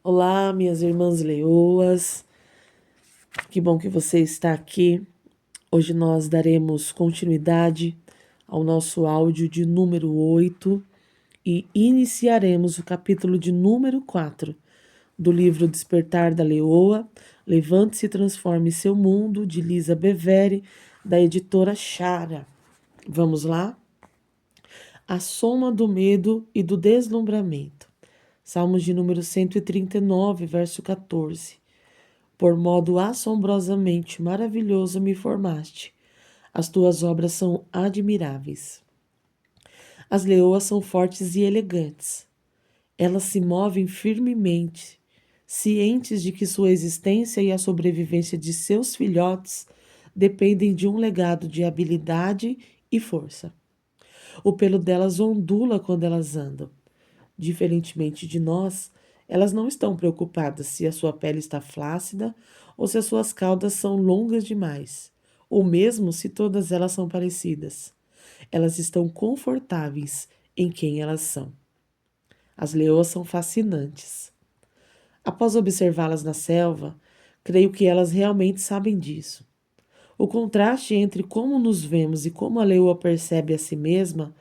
Olá, minhas irmãs leoas, que bom que você está aqui. Hoje nós daremos continuidade ao nosso áudio de número 8 e iniciaremos o capítulo de número 4 do livro Despertar da Leoa, Levante-se e Transforme Seu Mundo, de Lisa Bevere, da editora Chara. Vamos lá? A soma do medo e do deslumbramento. Salmos de número 139, verso 14. Por modo assombrosamente maravilhoso me formaste. As tuas obras são admiráveis. As leoas são fortes e elegantes. Elas se movem firmemente, cientes de que sua existência e a sobrevivência de seus filhotes dependem de um legado de habilidade e força. O pelo delas ondula quando elas andam. Diferentemente de nós, elas não estão preocupadas se a sua pele está flácida ou se as suas caudas são longas demais, ou mesmo se todas elas são parecidas. Elas estão confortáveis em quem elas são. As leoas são fascinantes. Após observá-las na selva, creio que elas realmente sabem disso. O contraste entre como nos vemos e como a leoa percebe a si mesma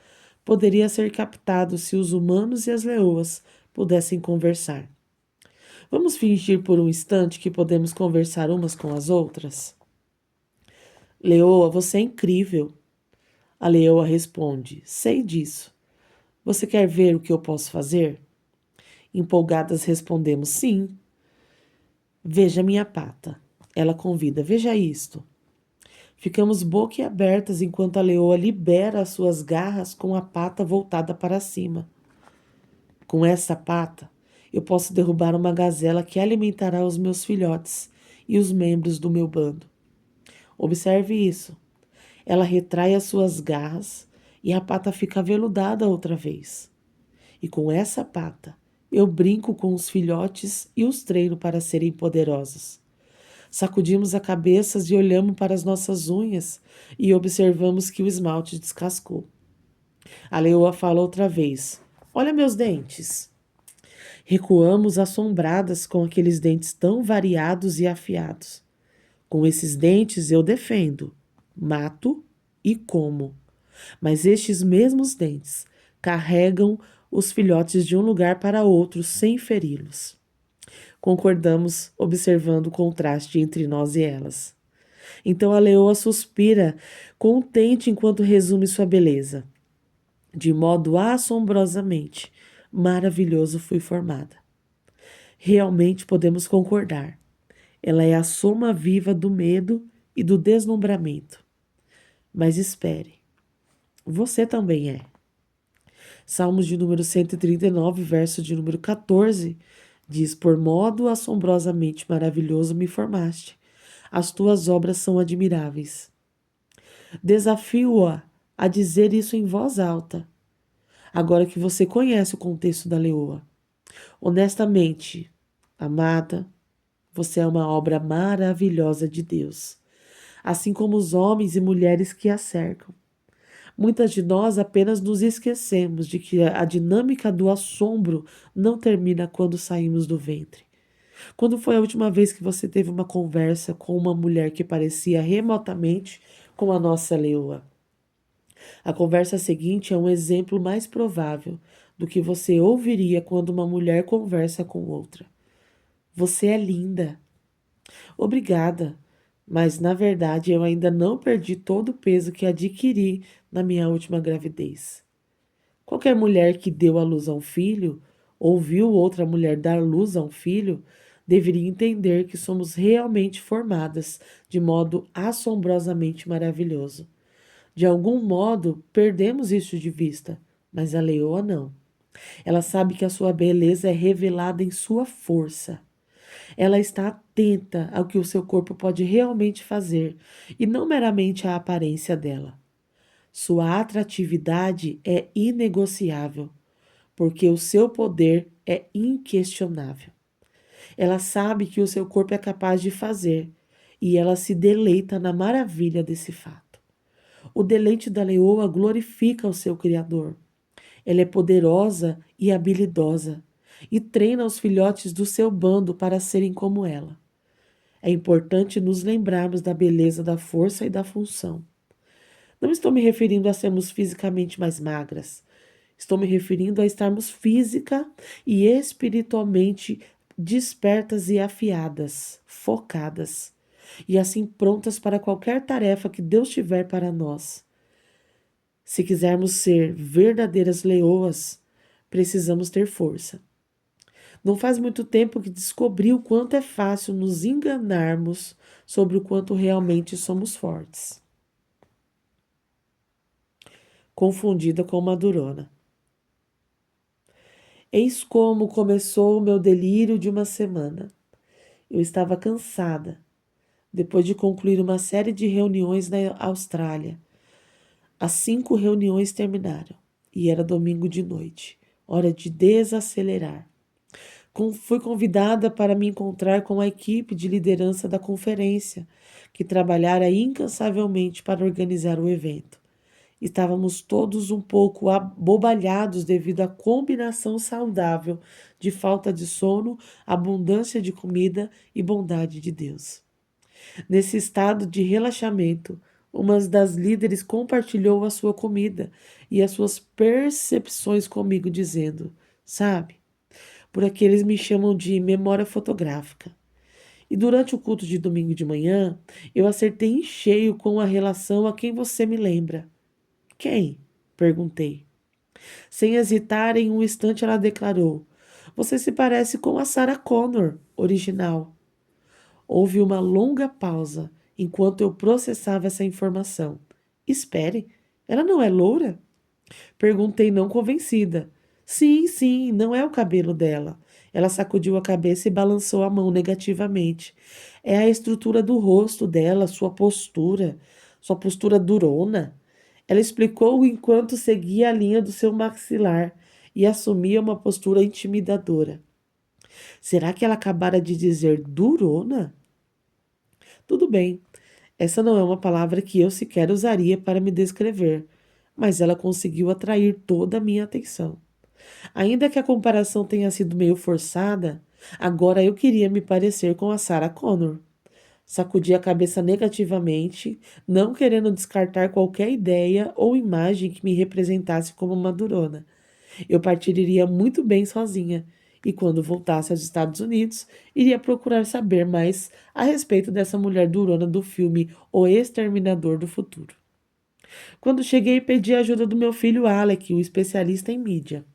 poderia ser captado se os humanos e as leoas pudessem conversar. Vamos fingir por um instante que podemos conversar umas com as outras? Leoa, você é incrível. A leoa responde: sei disso. Você quer ver o que eu posso fazer? Empolgadas respondemos: sim. Veja minha pata. Ela convida: veja isto. Ficamos boquiabertas enquanto a leoa libera as suas garras com a pata voltada para cima. Com essa pata, eu posso derrubar uma gazela que alimentará os meus filhotes e os membros do meu bando. Observe isso. Ela retrai as suas garras e a pata fica aveludada outra vez. E com essa pata, eu brinco com os filhotes e os treino para serem poderosos. Sacudimos a cabeça e olhamos para as nossas unhas e observamos que o esmalte descascou. A leoa fala outra vez: olha meus dentes. Recuamos assombradas com aqueles dentes tão variados e afiados. Com esses dentes eu defendo, mato e como. Mas estes mesmos dentes carregam os filhotes de um lugar para outro sem feri-los. Concordamos, observando o contraste entre nós e elas. Então a leoa suspira, contente enquanto resume sua beleza. De modo assombrosamente maravilhoso fui formada. Realmente podemos concordar. Ela é a soma viva do medo e do deslumbramento. Mas espere, você também é. Salmos de número 139, verso de número 14, diz: por modo assombrosamente maravilhoso me formaste. As tuas obras são admiráveis. Desafio-a a dizer isso em voz alta, agora que você conhece o contexto da leoa. Honestamente, amada, você é uma obra maravilhosa de Deus, assim como os homens e mulheres que a cercam. Muitas de nós apenas nos esquecemos de que a dinâmica do assombro não termina quando saímos do ventre. Quando foi a última vez que você teve uma conversa com uma mulher que parecia remotamente com a nossa leoa? A conversa seguinte é um exemplo mais provável do que você ouviria quando uma mulher conversa com outra. Você é linda. Obrigada, mas na verdade eu ainda não perdi todo o peso que adquiri na minha última gravidez. Qualquer mulher que deu à luz a um filho, ou viu outra mulher dar luz a um filho, deveria entender que somos realmente formadas de modo assombrosamente maravilhoso. De algum modo, perdemos isso de vista, mas a leoa não. Ela sabe que a sua beleza é revelada em sua força. Ela está atenta ao que o seu corpo pode realmente fazer e não meramente à aparência dela. Sua atratividade é inegociável, porque o seu poder é inquestionável. Ela sabe que o seu corpo é capaz de fazer e ela se deleita na maravilha desse fato. O deleite da leoa glorifica o seu Criador. Ela é poderosa e habilidosa. e treina os filhotes do seu bando para serem como ela. É importante nos lembrarmos da beleza da força e da função. Não estou me referindo a sermos fisicamente mais magras. Estou me referindo a estarmos física e espiritualmente despertas e afiadas, focadas, e assim prontas para qualquer tarefa que Deus tiver para nós. Se quisermos ser verdadeiras leoas, precisamos ter força. Não faz muito tempo que descobri o quanto é fácil nos enganarmos sobre o quanto realmente somos fortes. Confundida com uma durona. Eis como começou o meu delírio de uma semana. Eu estava cansada, depois de concluir uma série de reuniões na Austrália. As 5 reuniões terminaram e era domingo de noite, hora de desacelerar. Fui convidada para me encontrar com a equipe de liderança da conferência, que trabalhara incansavelmente para organizar o evento. Estávamos todos um pouco abobalhados devido à combinação saudável de falta de sono, abundância de comida e bondade de Deus. Nesse estado de relaxamento, uma das líderes compartilhou a sua comida e as suas percepções comigo, dizendo: Sabe, por aqui eles me chamam de memória fotográfica. E durante o culto de domingo de manhã, eu acertei em cheio com a relação a quem você me lembra. Quem? Perguntei. Sem hesitar, em um instante ela declarou: Você se parece com a Sarah Connor, original. Houve uma longa pausa enquanto eu processava essa informação. Espere, ela não é loura? Perguntei não convencida. Sim, sim, não é o cabelo dela. Ela sacudiu a cabeça e balançou a mão negativamente. É a estrutura do rosto dela, sua postura durona. Ela explicou enquanto seguia a linha do seu maxilar e assumia uma postura intimidadora. Será que ela acabara de dizer durona? Tudo bem, essa não é uma palavra que eu sequer usaria para me descrever, mas ela conseguiu atrair toda a minha atenção. Ainda que a comparação tenha sido meio forçada, agora eu queria me parecer com a Sarah Connor. Sacudi a cabeça negativamente, não querendo descartar qualquer ideia ou imagem que me representasse como uma durona. Eu partiria muito bem sozinha, e quando voltasse aos Estados Unidos, iria procurar saber mais a respeito dessa mulher durona do filme O Exterminador do Futuro. Quando cheguei, pedi a ajuda do meu filho Alec, o especialista em mídia.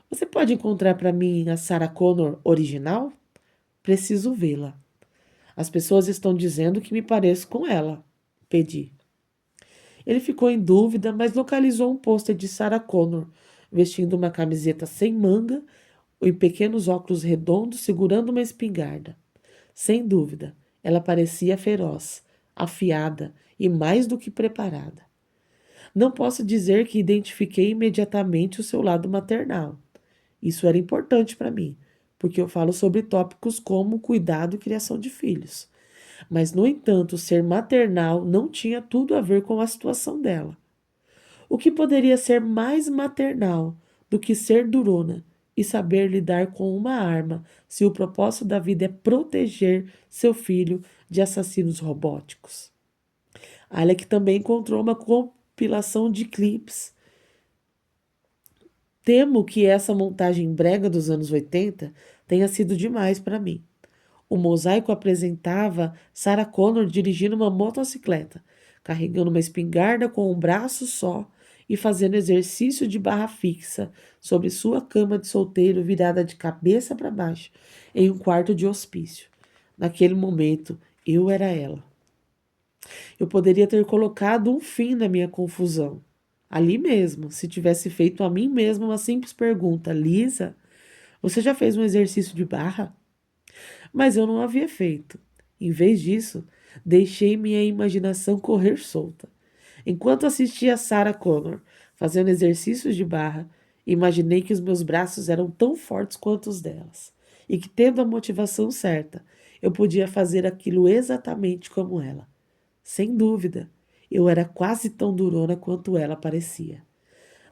Você pode encontrar para mim a Sarah Connor original? Preciso vê-la. As pessoas estão dizendo que me pareço com ela. Pedi. Ele ficou em dúvida, mas localizou um pôster de Sarah Connor, vestindo uma camiseta sem manga, em pequenos óculos redondos, segurando uma espingarda. Sem dúvida, ela parecia feroz, afiada e mais do que preparada. Não posso dizer que identifiquei imediatamente o seu lado maternal. Isso era importante para mim, porque eu falo sobre tópicos como cuidado e criação de filhos. Mas, no entanto, ser maternal não tinha tudo a ver com a situação dela. O que poderia ser mais maternal do que ser durona e saber lidar com uma arma se o propósito da vida é proteger seu filho de assassinos robóticos? Alec também encontrou uma compilação de clipes. Temo que essa montagem brega dos anos 80 tenha sido demais para mim. O mosaico apresentava Sarah Connor dirigindo uma motocicleta, carregando uma espingarda com um braço só e fazendo exercício de barra fixa sobre sua cama de solteiro virada de cabeça para baixo em um quarto de hospício. Naquele momento, eu era ela. Eu poderia ter colocado um fim na minha confusão. Ali mesmo, se tivesse feito a mim mesma uma simples pergunta: Lisa, você já fez um exercício de barra? Mas eu não havia feito. Em vez disso, deixei minha imaginação correr solta. Enquanto assistia a Sarah Connor fazendo exercícios de barra, imaginei que os meus braços eram tão fortes quanto os delas, e que, tendo a motivação certa, eu podia fazer aquilo exatamente como ela. Sem dúvida, eu era quase tão durona quanto ela parecia.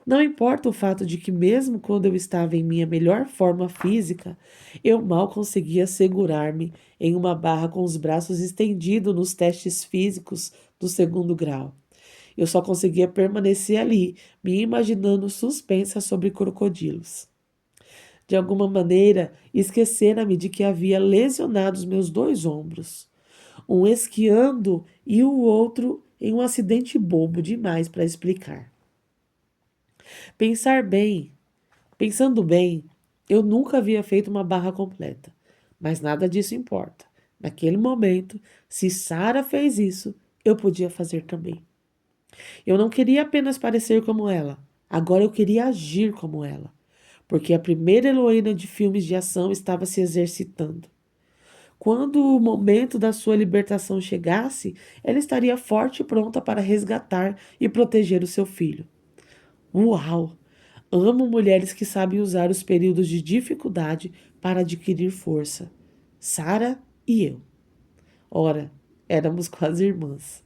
Não importa o fato de que, mesmo quando eu estava em minha melhor forma física, eu mal conseguia segurar-me em uma barra com os braços estendidos nos testes físicos do segundo grau. Eu só conseguia permanecer ali, me imaginando suspensa sobre crocodilos. De alguma maneira, esquecera-me de que havia lesionado os meus dois ombros, um esquiando e o outro em um acidente bobo demais para explicar. Pensar bem, Pensando bem, eu nunca havia feito uma barra completa, mas nada disso importa. Naquele momento, se Sara fez isso, eu podia fazer também. Eu não queria apenas parecer como ela, agora eu queria agir como ela, porque a primeira heroína de filmes de ação estava se exercitando. Quando o momento da sua libertação chegasse, ela estaria forte e pronta para resgatar e proteger o seu filho. Uau! Amo mulheres que sabem usar os períodos de dificuldade para adquirir força. Sara e eu. Ora, éramos quase irmãs.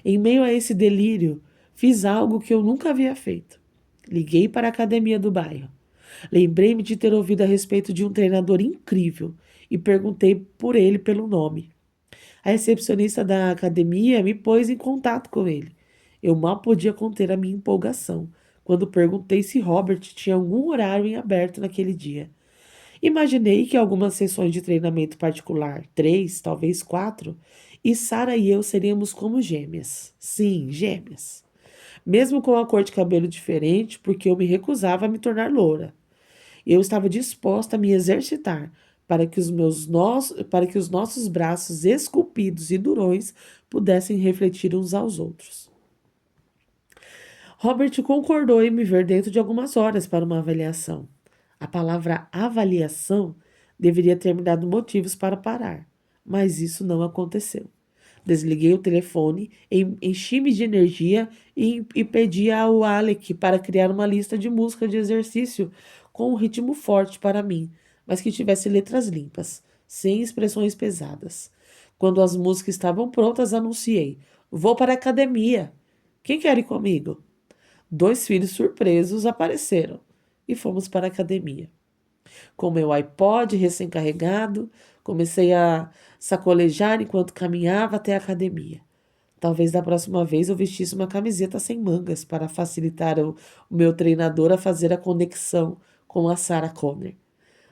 Em meio a esse delírio, fiz algo que eu nunca havia feito. Liguei para a academia do bairro. Lembrei-me de ter ouvido a respeito de um treinador incrível e perguntei por ele pelo nome. A recepcionista da academia me pôs em contato com ele. Eu mal podia conter a minha empolgação quando perguntei se Robert tinha algum horário em aberto naquele dia. Imaginei que algumas sessões de treinamento particular, 3, talvez 4, e Sarah e eu seríamos como gêmeas. Sim, gêmeas. Mesmo com a cor de cabelo diferente, porque eu me recusava a me tornar loura. Eu estava disposta a me exercitar para que os nossos braços esculpidos e durões pudessem refletir uns aos outros. Robert concordou em me ver dentro de algumas horas para uma avaliação. A palavra avaliação deveria ter me dado motivos para parar, mas isso não aconteceu. Desliguei o telefone, enchi-me de energia e pedi ao Alec para criar uma lista de música de exercício com um ritmo forte para mim, mas que tivesse letras limpas, sem expressões pesadas. Quando as músicas estavam prontas, anunciei: Vou para a academia. Quem quer ir comigo? Dois filhos surpresos apareceram e fomos para a academia. Com meu iPod recém-carregado, comecei a sacolejar enquanto caminhava até a academia. Talvez da próxima vez eu vestisse uma camiseta sem mangas para facilitar o meu treinador a fazer a conexão com a Sarah Connor.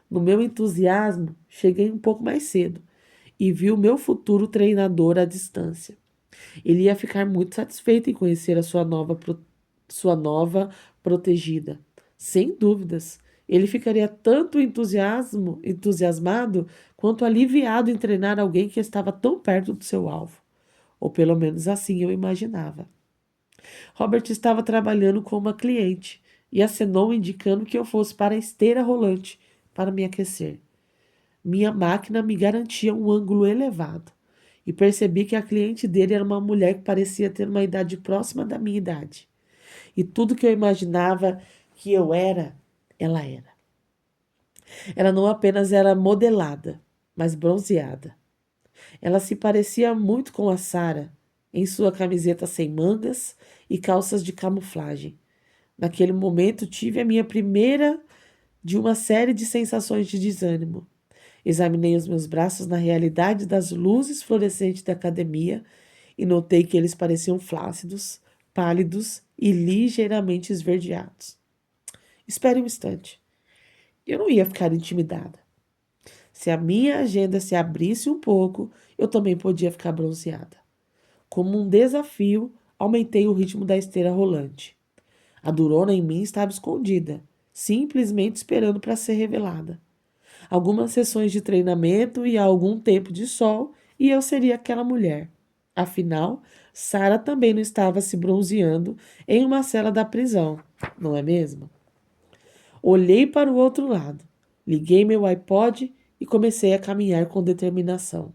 No meu entusiasmo, cheguei um pouco mais cedo e vi o meu futuro treinador à distância. Ele ia ficar muito satisfeito em conhecer sua nova protegida. Sem dúvidas, ele ficaria tanto entusiasmado quanto aliviado em treinar alguém que estava tão perto do seu alvo. Ou pelo menos assim eu imaginava. Robert estava trabalhando com uma cliente e acenou indicando que eu fosse para a esteira rolante para me aquecer. Minha máquina me garantia um ângulo elevado e percebi que a cliente dele era uma mulher que parecia ter uma idade próxima da minha idade. E tudo que eu imaginava que eu era, ela era. Ela não apenas era modelada, mas bronzeada. Ela se parecia muito com a Sarah, em sua camiseta sem mangas e calças de camuflagem. Naquele momento tive a minha primeira de uma série de sensações de desânimo. Examinei os meus braços na realidade das luzes fluorescentes da academia e notei que eles pareciam flácidos, pálidos e ligeiramente esverdeados. Espere um instante. Eu não ia ficar intimidada. Se a minha agenda se abrisse um pouco, eu também podia ficar bronzeada. Como um desafio, aumentei o ritmo da esteira rolante. A durona em mim estava escondida, simplesmente esperando para ser revelada. Algumas sessões de treinamento e algum tempo de sol, e eu seria aquela mulher. Afinal, Sarah também não estava se bronzeando em uma cela da prisão, não é mesmo? Olhei para o outro lado, liguei meu iPod e comecei a caminhar com determinação.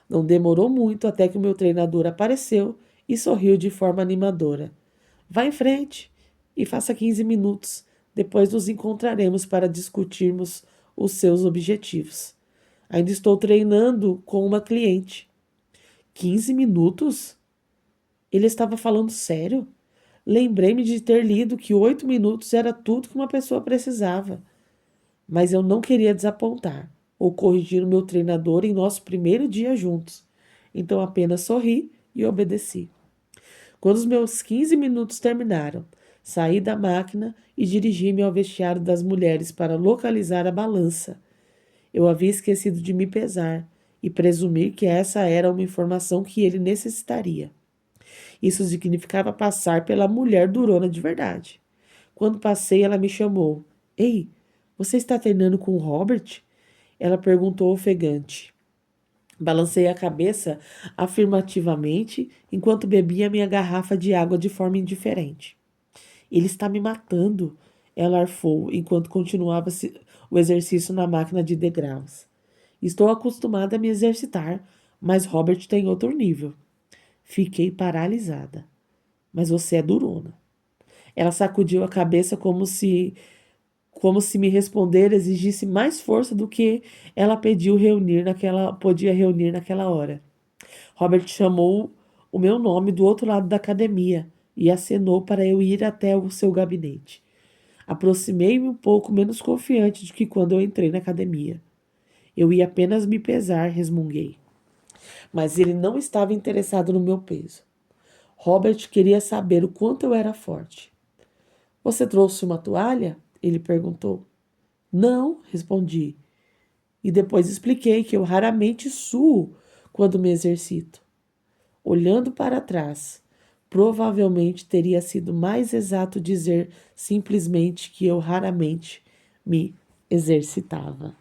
Não demorou muito até que o meu treinador apareceu e sorriu de forma animadora. Vá em frente e faça 15 minutos. Depois nos encontraremos para discutirmos os seus objetivos. Ainda estou treinando com uma cliente. 15 minutos? Ele estava falando sério? Lembrei-me de ter lido que 8 minutos era tudo que uma pessoa precisava. Mas eu não queria desapontar ou corrigir o meu treinador em nosso primeiro dia juntos. Então apenas sorri e obedeci. Quando os meus 15 minutos terminaram, saí da máquina e dirigi-me ao vestiário das mulheres para localizar a balança. Eu havia esquecido de me pesar e presumir que essa era uma informação que ele necessitaria. Isso significava passar pela mulher durona de verdade. Quando passei, ela me chamou. Ei, você está treinando com o Robert? Ela perguntou ofegante. Balancei a cabeça afirmativamente enquanto bebia minha garrafa de água de forma indiferente. Ele está me matando, ela arfou enquanto continuava o exercício na máquina de degraus. Estou acostumada a me exercitar, mas Robert tem outro nível. Fiquei paralisada. Mas você é durona. Ela sacudiu a cabeça como se me responder exigisse mais força do que ela podia reunir naquela hora. Robert chamou o meu nome do outro lado da academia e acenou para eu ir até o seu gabinete. Aproximei-me um pouco menos confiante do que quando eu entrei na academia. Eu ia apenas me pesar, resmunguei. Mas ele não estava interessado no meu peso. Robert queria saber o quanto eu era forte. Você trouxe uma toalha? Ele perguntou. Não, respondi. E depois expliquei que eu raramente suo quando me exercito. Olhando para trás, provavelmente teria sido mais exato dizer simplesmente que eu raramente me exercitava.